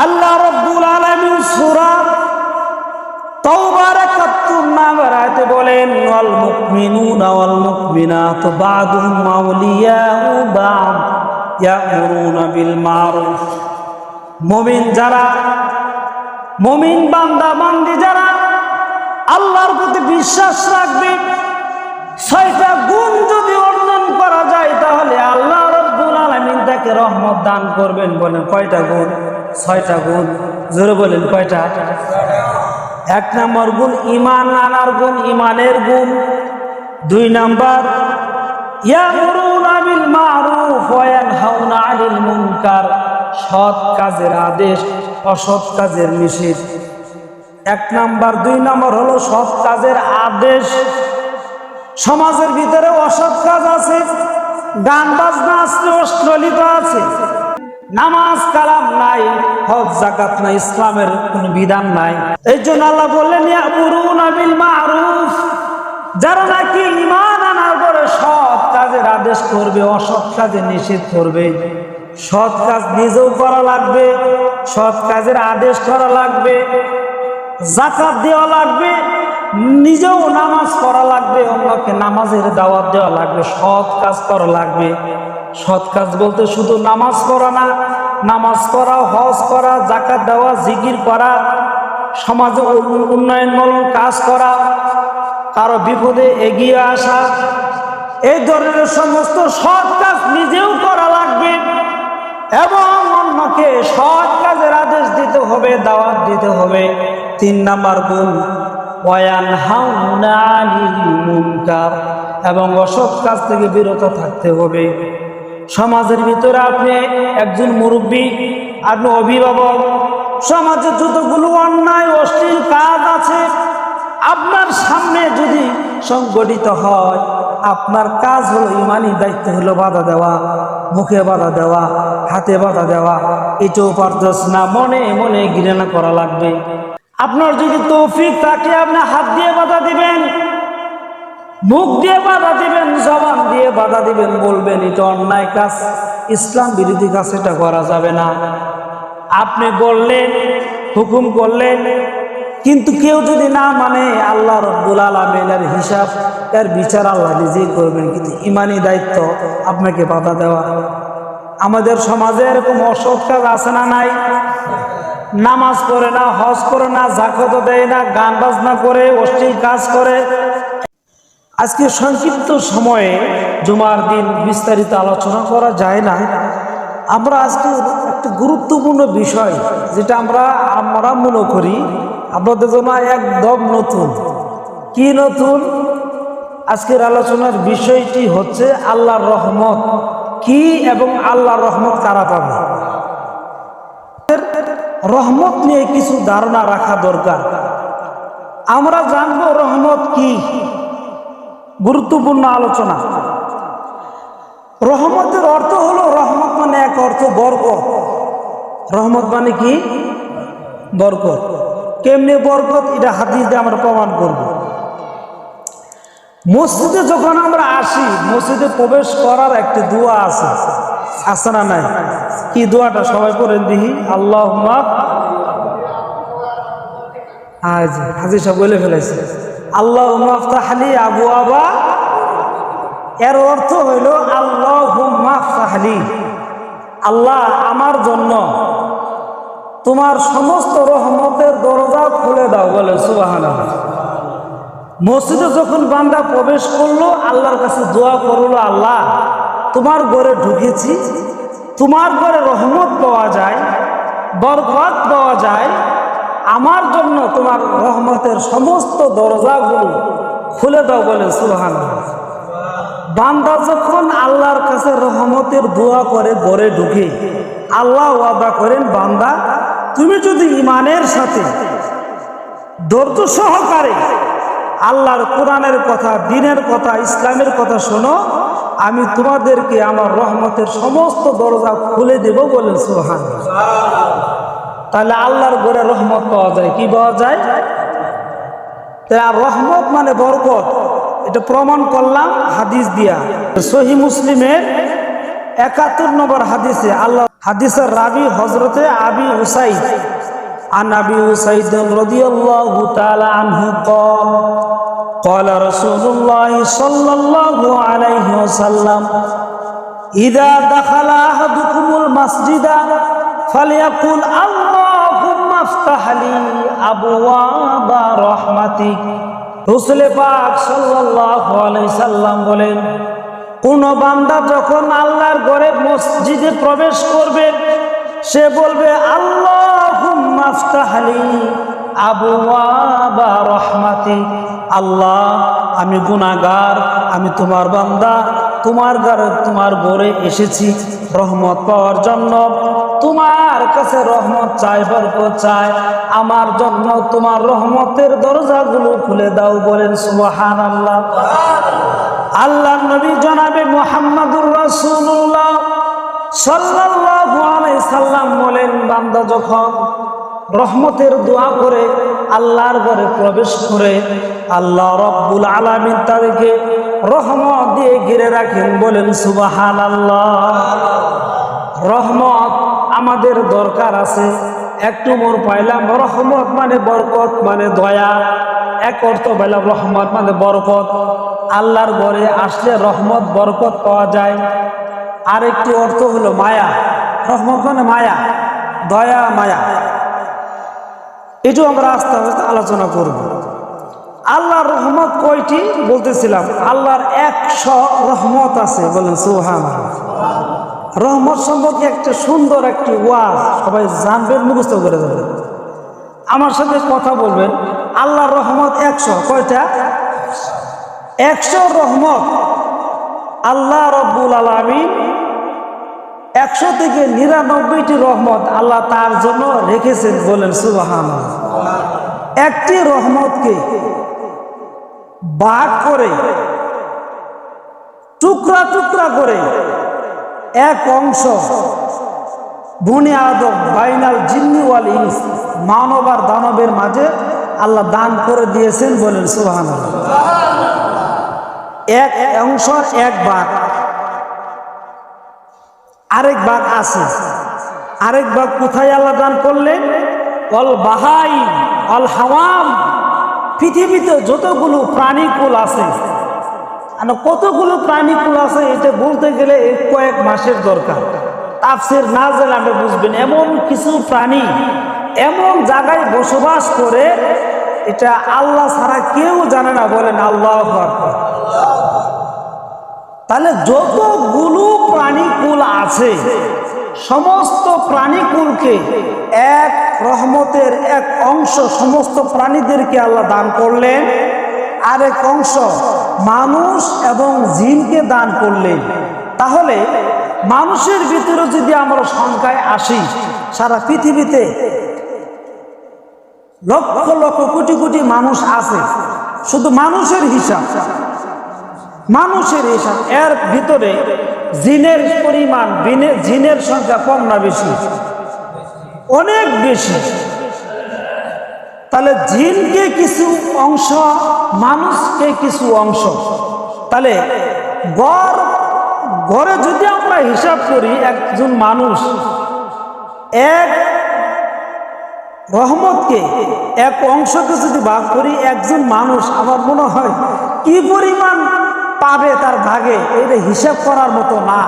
আল্লাহ রাব্বুল আলামিন সূরা তাওবার ৭১ নম্বর আয়াতে বলেন, ওয়াল মুমিনুনা ওয়াল মুমিনাতু বা'দুহুম আউলিয়াউ বা'দ ইয়া'মুরুনা বিল মা'রুফ। মুমিন যারা, মুমিন বান্দা বান্দি যারা আল্লাহর প্রতি বিশ্বাস রাখবে, ৬টা গুণ যদি অর্জন করা যায় তাহলে আল্লাহ রাব্বুল আলামিন তাকে রহমত দান করবেন। বলেন কয়টা গুণ? ৬টা গুণ। জোরে বলেন কয়টা? ১ নম্বর গুণ ঈমান আনার গুণ, ঈমানের গুণ। ২ নম্বর ইয়ামুরুনা বিল মা'রুফ ওয়া ইয়ানহাউনা আনিল মুনকার, সৎ কাজের আদেশ, অসৎ কাজের নিষেধ। ১ নম্বর। ২ নম্বর হলো সৎ কাজের আদেশ। সমাজের ভিতরে অসৎ কাজ আছে, গান বাজনা আছে, অশ্লীলতা আছে, নামাজ কালাম নাই, হজ যাকাত নাই, ইসলামের কোনো বিধান নাই। এই জন্য আল্লাহ বললেন ইয়ামুরুনা বিল মা'রুফ, যারা নাকি ঈমান আনার পরে সৎ কাজের আদেশ করবে, অসৎ কাজের নিষেধ করবে। সৎ কাজ নিজেও করা লাগবে, সৎ কাজের আদেশ করা লাগবে, যাকাত দেওয়া লাগবে, নিজেও নামাজ পড়া লাগবে, অন্যকে নামাজের দাওয়াত দেওয়া লাগবে, সৎ কাজ করা লাগবে। সৎ কাজ বলতে শুধু নামাজ পড়া না, নামাজ পড়া, হজ করা, যাকাত দেওয়া, জিকির করা, সমাজে উন্নয়নমূলক কাজ করা, কারো বিপদে এগিয়ে আসা, এই ধরনের সমস্ত সৎ কাজ নিজেও করা লাগবে এবং অন্যকে সৎ কাজের আদেশ দিতে হবে, দাওয়াত দিতে হবে। ৩ নম্বর গুণ ওয়ায়ানহাউনা আনিল মুনকার, এবং অসৎ কাজ থেকে বিরত থাকতে হবে। সমাজের ভিতরে আপনি একজন মুরব্বী, আপনি অভিভাবক, সমাজে যতগুলো অন্যায় অশ্লীল কাজ আছে আপনার সামনে যদি সংগঠিত হয়, আপনার কাজ হলো, ইমানি দায়িত্ব হলো বাধা দেওয়া, মুখে বাধা দেওয়া, হাতে বাধা দেওয়া। এটাও পারদর্শ না, মনে মনে ঘৃণা করা লাগবে। আপনার যদি তৌফিক থাকে আপনি হাত দিয়ে বাধা দিবেন, মুখ দিয়ে বাধা দিবেন, জবান দিয়ে বাধা দিবেন, বলবেন এটা অন্যায় কাজ, ইসলাম বিরোধী কাজ, এটা করা যাবে না। আপনি বললেন, হুকুম করলেন, কিন্তু কেউ যদি না মানে আল্লাহ রাব্বুল আলামিনের হিসাব, এর বিচার আল্লাহ নিজেই করবেন। কিন্তু ইমানি দায়িত্ব আপনাকে বাধা দেওয়া। আমাদের সমাজে এরকম অসৎ কাজ আছে না নাই? নামাজ পড়ে না, হজ করে না, যাকাত দেয় না, গান বাজনা করে, অশ্লীল কাজ করে। আজকে সংক্ষিপ্ত সময়ে জুমার দিন বিস্তারিত আলোচনা করা যায় না। আমরা আজকে একটা গুরুত্বপূর্ণ বিষয়, যেটা আমরা মনে করি আপনাদের জন্য একদম নতুন। কি নতুন? আজকের আলোচনার বিষয়টি হচ্ছে আল্লাহর রহমত কি এবং আল্লাহর রহমত কারা পাবে। রহমত নিয়ে কিছু ধারণা রাখা দরকার। আমরা জানবো রহমত কি, গুরুত্বপূর্ণ আলোচনা। রহমতের অর্থ হলো, রহমত মানে এক অর্থ বরকত। রহমত মানে কি? বরকত। কেমনে বরকত? এটা হাদিস দিয়ে আমরা প্রমাণ করব। মসজিদে যখন আমরা আসি, মসজিদে প্রবেশ করার একটা দোয়া আছে, আছে না নাই? কি দোয়াটা সবাই পড়েন দেখি? আল্লাহুম্মা, হাজির সাহেব বলে ফেলেছে, আল্লাহুম্মা আফতাহ লি আবওয়াবা। এর অর্থ হইল আল্লাহুম্মা আফতাহ লি, আল্লাহ আমার জন্য তোমার সমস্ত রহমতের দরজা খুলে দাও। বলে সুবহানাল্লাহ। মসজিদে যখন বান্দা প্রবেশ করলো, আল্লাহর কাছে দোয়া করলো, আল্লাহ তোমার ঘরে ঢুকেছি, তোমার ঘরে রহমত পাওয়া যায়, বরকত পাওয়া যায়, আমার জন্য তোমার রহমতের সমস্ত দরজাগুলো খুলে দাও। বলে সুবহানাল্লাহ। বান্দা যখন আল্লাহর কাছে রহমতের দোয়া করে ঘরে ঢুকে, আল্লাহ ওয়াদা করেন, বান্দা তুমি যদি ঈমানের সাথে ধৈর্য সহকারে আল্লাহর কোরআনের কথা, দ্বীনের কথা, ইসলামের কথা শোনো, আমি তোমাদেরকে আমার রহমতের সমস্ত দরজা খুলে দেব। বলেন সুবহানাল্লাহ। তাহলে আল্লাহর ঘরে রহমত পাওয়া যায়। কি পাওয়া যায়? রহমত মানে বরকত। এটা প্রমাণ করলাম হাদিস দিয়া। সহিহ মুসলিমের 71 নম্বর হাদিসে আল্লাহ হাদিসের রাবি হযরতে আবি উসাইদ عن أبي أسيد رضي الله تعالى عنه قال قال رسول الله صلى الله عليه وسلم إذا دخل أحدكم المسجد فليقل اللهم افتح لي أبواب رحمتك রাসূল পাক সাল্লাল্লাহু আলাইহি সাল্লাম বলেন, কোন বান্দা যখন আল্লাহর ঘরে মসজিদে প্রবেশ করবে সে বলবে আল্লাহুম্মা আফতাহ লি আবওয়াবা রাহমাতিক। আল্লাহ, আমি গুনাহগার, আমি তোমার বান্দা, তোমার ঘরে এসেছি রহমত পাওয়ার জন্য, তোমার কাছে রহমত চাই, বরকত চাই, আমার জন্য তোমার রহমতের দরজাগুলো খুলে দাও। বলেন সুবহানাল্লাহ। আল্লাহর নবী জনাবে মুহাম্মদুর রাসূলুল্লাহ সাল্লাল্লাহু আলাইহি সাল্লাম বলেন, বান্দা যখন রহমতের দোয়া করে আল্লাহর ঘরে প্রবেশ করে আল্লাহ রব্বুল আলামিন তাদেরকে রহমত দিয়ে ঘিরে রাখেন। বলেন সুবহানাল্লাহ। রহমত আমাদের দরকার আছে। এক নম্বর পাইলাম রহমত মানে বরকত মানে দয়া। এক অর্থ পাইলাম রহমত মানে বরকত, আল্লাহর ঘরে আসলে রহমত বরকত পাওয়া যায়। আরেকটি অর্থ হলো মায়া। রহমত মানে মায়া, দয়া মায়া। এটাও আমরা আস্তে আস্তে আলোচনা করব। আল্লাহর রহমত কয়টি বলতেছিলাম? আল্লাহর 100 রহমত আছে। বলেন সুবহানাল্লাহ। রহমত সম্পর্কে একটা সুন্দর একটি ওয়াজ সবাই জানবেন, মুখস্থ করে দেবেন, আমার সাথে কথা বলবেন। আল্লাহর রহমত 100। কয়টা? 100 রহমত আল্লাহ রব্বুল আলামিন 100 থেকে 99টি রহমত আল্লাহ তার জন্য রেখেছেন। বলেন সুবহানাল্লাহ। একটি রহমতকে ভাগ করে টুকরা টুকরা করে এক অংশ বনি আদম বাইনাল জিন্নি ওয়াল ইনস, মানব আর দানবের মাঝে আল্লাহ দান করে দিয়েছেন। বলেন সুবহানাল্লাহ। এক অংশ এক ভাগ, আরেক ভাগ আছে। আরেক ভাগ কোথায় আল্লাহ দান করলেন? অল বাহাই অল হাওয়াম, পৃথিবীতে যতগুলো প্রাণীকুল আছে, কতগুলো প্রাণীকুল আছে এটা বলতে গেলে কয়েক মাসের দরকার। তাফসীর না জানলে আপনি বুঝবেন। এমন কিছু প্রাণী এমন জায়গায় বসবাস করে এটা আল্লাহ ছাড়া কেউ জানে না। বলেন আল্লাহু আকবার। তাহলে যতগুলো প্রাণীকুল আছে সমস্ত প্রাণীকুলকে এক রহমতের এক অংশ সমস্ত প্রাণীদেরকে আল্লাহ দান করলেন, আরেক অংশ মানুষ এবং জিনকে দান করলেন। তাহলে মানুষের ভিতরে যদি আমরা সংখ্যায় আসি, সারা পৃথিবীতে লক্ষ লক্ষ কোটি কোটি মানুষ আছে। শুধু মানুষের হিসাব, এর ভিতরে জিনের পরিমাণ, জিনের সংখ্যা কম না বেশি? অনেক বেশি। তাহলে জিনকে কিছু অংশ, মানুষকে কিছু অংশ। তাহলে গড়ে যদি আমরা হিসাব করি, একজন মানুষ এক রহমতকে এক অংশকে যদি ভাগ করি, একজন মানুষ আমার মনে হয় কি পরিমাণ পাবে তার ভাগে, এটা হিসাব করার মতো না।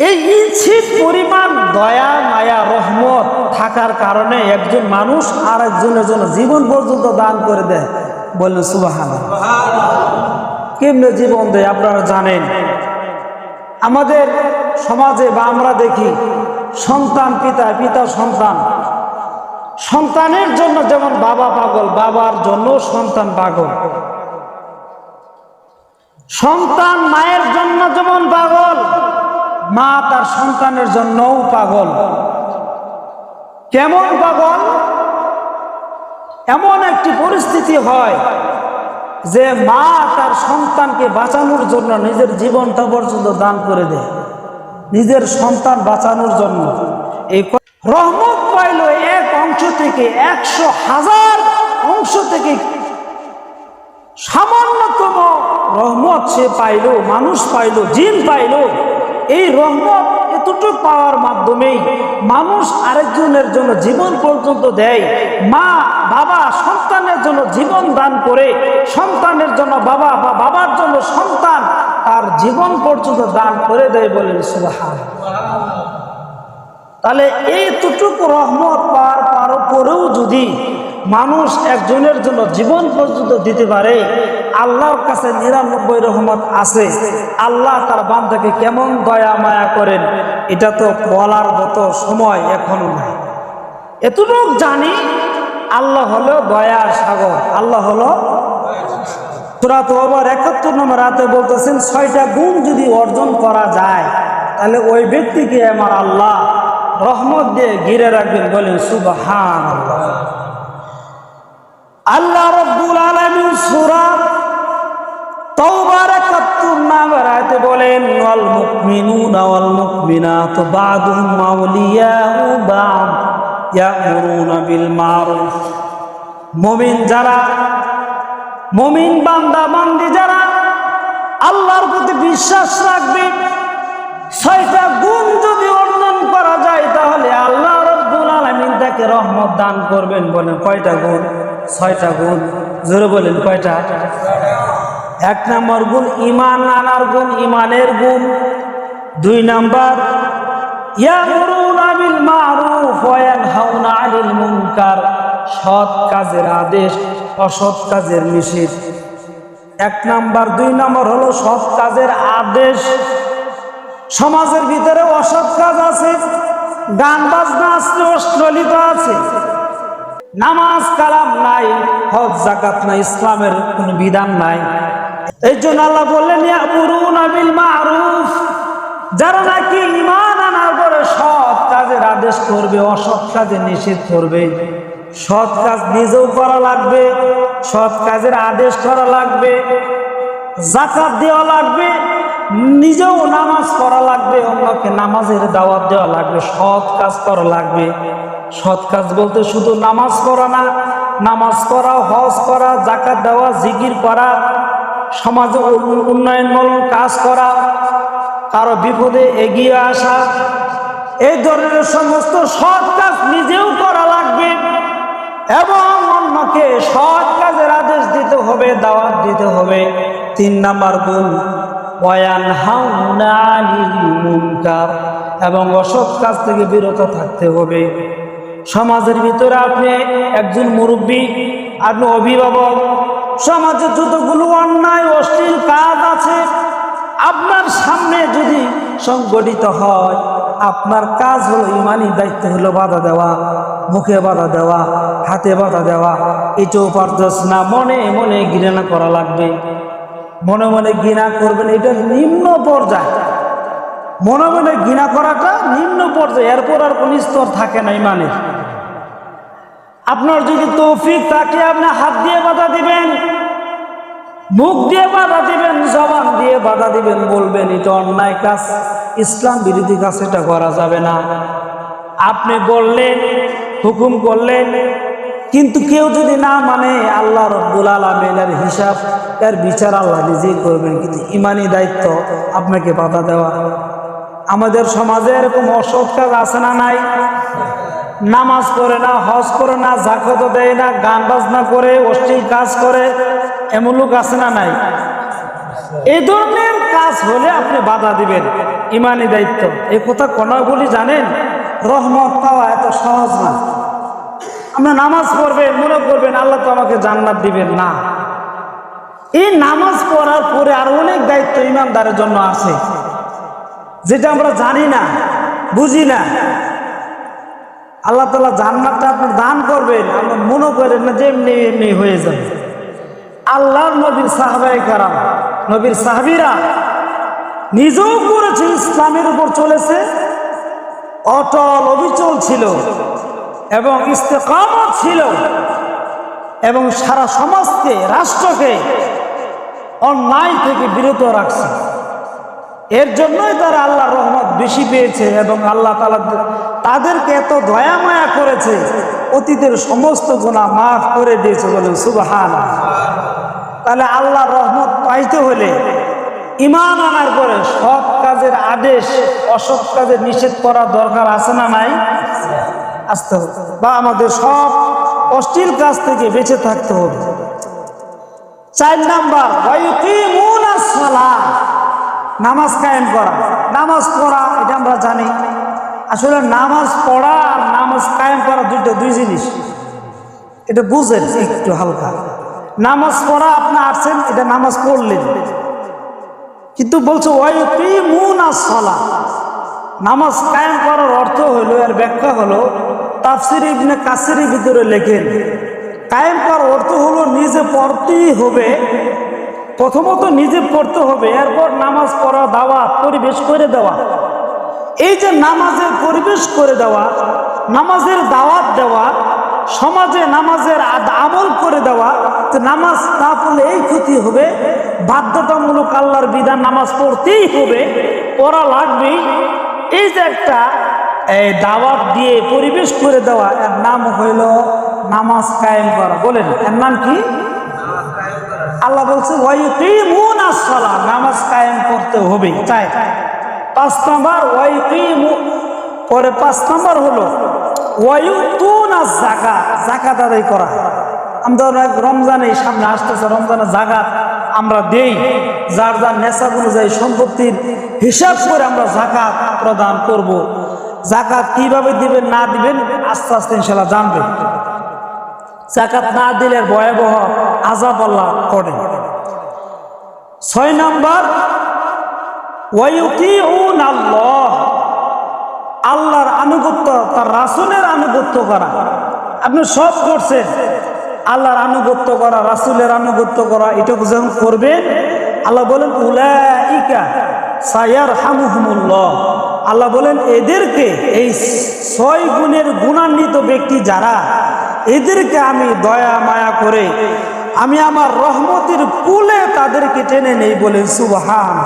এই ইচ্ছিত পরিমাণ দয়া মায়া রহমত থাকার কারণে একজন মানুষ আর একজনের জন্য জীবন পর্যন্ত দান করে দেয়। বললেন সুবহানাল্লাহ। কেমনে জীবন দেয় আপনারা জানেন। আমাদের সমাজে বা আমরা দেখি সন্তান পিতা, পিতা সন্তান। সন্তানের জন্য যেমন বাবা পাগল, বাবার জন্য সন্তান পাগল। সন্তান মায়ের জন্য যেমন পাগল, মা তার সন্তানের জন্যও পাগল। কেমন পাগল? এমন একটি পরিস্থিতি হয় যে মা তার সন্তানকে বাঁচানোর জন্য নিজের জীবনটা পর্যন্ত দান করে দেয়, নিজের সন্তান বাঁচানোর জন্য। এই রহমত পাইল এক অংশ থেকে 100,000 অংশ থেকে সামান্যতম রহমত সে পাইল, মানুষ পাইল, জিন পাইল। এই রহমত এতটুকু পাওয়ার মাধ্যমেই মানুষ আরেকজনের জন্য জীবন পর্যন্ত দেয়। মা বাবা সন্তানের জন্য জীবন দান করে, সন্তানের জন্য বাবা বা বাবার জন্য সন্তান তার জীবন পর্যন্ত দান করে দেয়, বলেন সুবহানাল্লাহ। তাহলে এইটুকু রহমত পাওয়ার পরেও যদি মানুষ একজনের জন্য জীবন পর্যন্ত দিতে পারে, আল্লাহর কাছে 99 রহমত আছে। আল্লাহ তার বান্দাকে কেমন দয়া মায়া করেন এটা তো বলার মতো সময় এখনো নাই। এতটুকু জানি, আল্লাহ হলো দয়ার সাগর। আল্লাহ হলো সূরা তাওবার 71 নম্বর আয়াতে বলতেছেন, 6টা গুণ যদি অর্জন করা যায় তাহলে ওই ব্যক্তিকে আমার আল্লাহ রহমত দিয়ে ঘিরে রাখবেন, বলেন সুবহানাল্লাহ। আল্লাহ রাব্বুল আলামিন সূরা তাওবার 71 নম্বর আয়াতে বলেন, ওয়াল মুমিনুনা ওয়াল মুমিনাতু বা'দুহুম আউলিয়াউ বা'দ ইয়া'মুরুনা বিল মারুফ। মুমিন যারা, মুমিন বান্দা বান্দি যারা আল্লাহর প্রতি বিশ্বাস রাখবে, 6টা গুণ যদি অর্জন করা যায় তাহলে আল্লাহ রাব্বুল আলামিন তাকে রহমত দান করবেন। বলেন কয়টা গুণ? 6টা গুণ। জোরে বলেন কয়টা? 1 নম্বর গুণ ঈমান আনার গুণ, ঈমানের গুণ। 2 নম্বর ইয়ামুরুনা বিল মারুফ ওয়া ইয়ানহাউনা আনিল মুনকার, সৎ কাজের আদেশ, অসৎ কাজের নিষেধ। 1 নম্বর 2 নম্বর হলো সৎ কাজের আদেশ। সমাজের ভিতরে অসৎ কাজ আছে, গান বাজনা আছে, অশ্লীলতা আছে, নামাজ কালাম নাই, হজ যাকাত নাই, ইসলামের কোনো বিধান নাই। এই জন্য আল্লাহ বললেন ইয়ামুরুনা বিল মারুফ, যারা নাকি ঈমান আনার পরে সৎ কাজের আদেশ করবে, অসৎ কাজের নিষেধ করবে। সৎ কাজ নিজেও করা লাগবে, সৎ কাজের আদেশ করা লাগবে, যাকাত দেওয়া লাগবে, নিজেও নামাজ পড়া লাগবে, অন্যকে নামাজের দাওয়াত দেওয়া লাগবে, সৎ কাজ করা লাগবে। সৎ কাজ বলতে শুধু নামাজ পড়া না, নামাজ পড়া, হজ করা, যাকাত দেওয়া, জিকির করা, সমাজে উন্নয়নমূলক কাজ করা, কারো বিপদে এগিয়ে আসা, এই ধরনের সমস্ত সৎ কাজ নিজেও করা লাগবে এবং অন্যকে সৎ কাজের আদেশ দিতে হবে, দাওয়াত দিতে হবে। 3 নম্বর গুণ ওয়ায়ানহাউনা আনিল মুনকার, এবং অসৎ কাজ থেকে বিরত থাকতে হবে। সমাজের ভিতরে আপনি একজন মুরব্বী, আপনি অভিভাবক, সমাজে যতগুলো অন্যায় অশ্লীল কাজ আছে আপনার সামনে যদি সংগঠিত হয়, আপনার কাজ হলো, ইমানি দায়িত্ব হলো বাধা দেওয়া, মুখে বাধা দেওয়া, হাতে বাধা দেওয়া। এটাও পারদর্শ না, মনে মনে ঘৃণা করা লাগবে। মনে মনে ঘৃণা করবেন, এটা নিম্ন পর্যায়। মনে মনে ঘৃণা করাটা নিম্ন পর্যায়ে, এরপর আর কোন স্তর থাকে না ইমানের। আপনার যদি তৌফিক থাকে আপনি হাত দিয়ে বাধা দিবেন, মুখ দিয়ে বাধা দিবেন, জবান দিয়ে বাধা দিবেন, বলবেন এটা অন্যায় কাজ, ইসলাম বিরোধী কাজ, এটা করা যাবে না। আপনি বললেন, হুকুম করলেন, কিন্তু কেউ যদি না মানে, আল্লাহ রাব্বুল আলামিনের হিসাব, এর বিচার আল্লাহ নিজেই করবেন। কিন্তু ইমানি দায়িত্ব আপনাকে বাধা দেওয়া। আমাদের সমাজে এরকম অসৎ কাজ আছে না নাই? নামাজ পড়ে না, হজ করে না, যাকাত দেয় না, গান বাজনা করে, অশ্লীল কাজ করে, এমন লোক আছে না নাই? এই ধরনের কাজ হলে আপনি বাধা দিবেন, ইমানি দায়িত্ব। এই কথা কোন বলি জানেন? রহমত পাওয়া এত সহজ না। আমরা নামাজ পড়বেন, মনে করবেন আল্লাহ তো আমাকে জান্নাত দিবেন না। এই নামাজ পড়ার পরে আর অনেক দায়িত্ব ইমানদারের জন্য আছে, যেটা আমরা জানি না, বুঝি না। আল্লাহ তাআলা জান্নাতটা আপনি দান করবেন, আমরা মনে করেন না যে এমনি এমনি হয়ে যাবে। আল্লাহর নবীর সাহাবায়ে কেরাম, নবীর সাহাবীরা নিজেও করেছে, ইসলামের উপর চলেছে, অটল অবিচল ছিল এবং ইস্তেকামত ছিল, এবং সারা সমাজকে, রাষ্ট্রকে অন্যায় থেকে বিরত রাখছে। এর জন্যই তারা আল্লাহর রহমত বেশি পেয়েছে এবং আল্লাহ তাআলা তাদেরকে এত দয়া মায়া করেছে, অতীতের সমস্ত গুনাহ মাফ করে দিয়েছে, বলেন সুবহানাল্লাহ। তাহলে আল্লাহর রহমত পাইতে হলে ঈমান আনার পরে সৎ কাজের আদেশ অসৎ কাজের নিষেধ করা দরকার আছে না নাই? আসতে হবে, বা আমাদের সব অশ্লীল কাজ থেকে বেঁচে থাকতে হবে। 4 নাম্বার ওয়ায়ুকিমুনাস সালাহ, নামাজ কায়েম করা। নামাজ পড়া এটা আমরা জানি, আসলে নামাজ পড়া আর নামাজ কায়েম করা দুই জিনিস, এটা বুঝেন একটু হালকা। নামাজ পড়া আপনি আসছেন, এটা নামাজ পড়লেন, কিন্তু বলছে ওয়ায়ুকিমুনাস সালাহ, নামাজ কায়েম করার অর্থ হলো, এর ব্যাখ্যা হলো তাফসির ইবনে কাসিরের ভিতরে লেখেন, কায়েম করার অর্থ হলো নিজে পড়তেই হবে, প্রথমত নিজে পড়তে হবে, এরপর নামাজ পড়া, দাওয়াত, পরিবেশ করে দেওয়া। এই যে নামাজের পরিবেশ করে দেওয়া, নামাজের দাওয়াত দেওয়া, সমাজে নামাজের আমল করে দেওয়া, যে নামাজ না পড়লে এই ক্ষতি হবে, বাধ্যতামূলক আল্লাহর বিধান নামাজ পড়তেই হবে, পড়া লাগবেই, এই যে একটা দাওয়াত দিয়ে পরিবেশ করে দেওয়া, এর নাম হইল নামাজ কায়েম করা। বলেন এর নাম কি? আল্লাহ বলছে ওয়ায়ুকিমুনাস সালাহ, নামাজ কায়েম করতে হবে। তাই 5 নাম্বার ওয়ায়ুকিমু, পরে 5 নাম্বার হলো ওয়ায়ুতুনাস যাকাত, যাকাত আদায় করা। আমরা রমজানে সামনে আসতেছে, রমজানের যাকাত আমরা দেই, যার যার নেশাব অনুযায়ী সম্পত্তির হিসাব করে আমরা যাকাত প্রদান করব। যাকাত কিভাবে দিবেন না দিবেন আস্তে আস্তে ইনশাআল্লাহ জানবেন। যাকাত না দিলে ভয়াবহ আযাব আল্লাহ করে। 6 নাম্বার ওয়ায়ুতিউনাল্লাহ, আল্লাহর আনুগত্য, তার রাসূলের আনুগত্য করা। আপনি সব করছেন, আল্লাহর আনুগত্য করা, রাসূলের আনুগত্য করা, এটা যখন করবেন, আল্লাহ বলেন উলাইকা সায়ারহামুহুমুল্লাহ, আল্লাহ বলেন এদেরকে, এই 6 গুণের গুণান্বিত ব্যক্তি যারা, এদেরকে আমি দয়া মায়া করে আমি আমার রহমতের কুলে তাদেরকে টেনে নেই। বলে সুবহান।